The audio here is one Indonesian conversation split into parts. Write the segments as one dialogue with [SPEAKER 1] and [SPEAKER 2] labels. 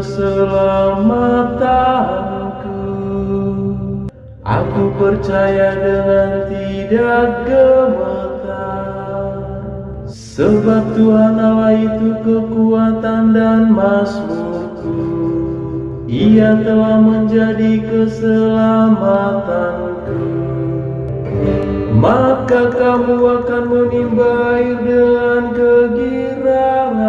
[SPEAKER 1] keselamatanku. Aku percaya dengan tidak gemetar, sebab Tuhan Allah itu kekuatan dan mazmurku. Ia telah menjadi keselamatanku. Maka kamu akan menimba air dengan kegirangan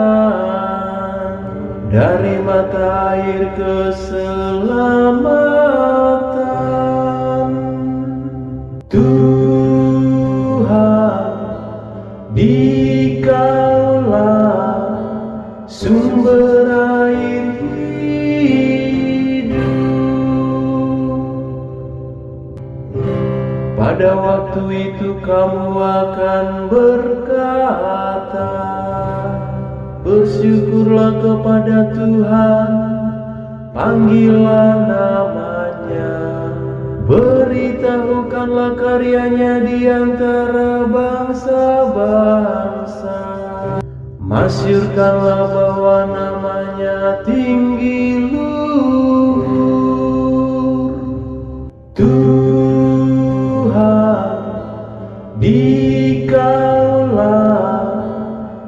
[SPEAKER 1] dari mata air keselamatan. Tuhan, Dikaulah sumber air hidup. Pada waktu itu kamu akan berkata, bersyukurlah kepada Tuhan, panggillah namanya, beritahukanlah karyanya di antara bangsa-bangsa. Masyurkanlah bahwa namanya tinggi luhur. Tuhan, Dikaulah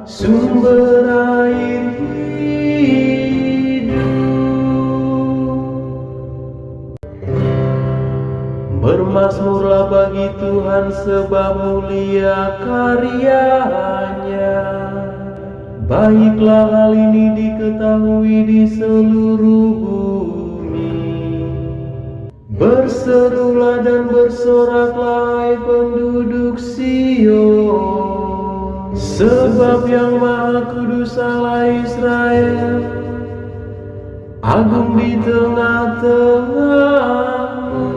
[SPEAKER 1] sumber air hidup. Bermazmurlah bagi Tuhan sebab mulia karyanya. Baiklah hal ini diketahui di seluruh bumi. Berserulah dan bersoraklah hai penduduk Sion, sebab yang Maha Kudus Allah Israel agung di tengah-tengahmu.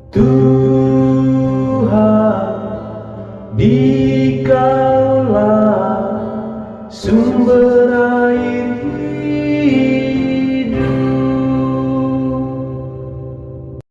[SPEAKER 1] Tuhan, Dikaulah sumber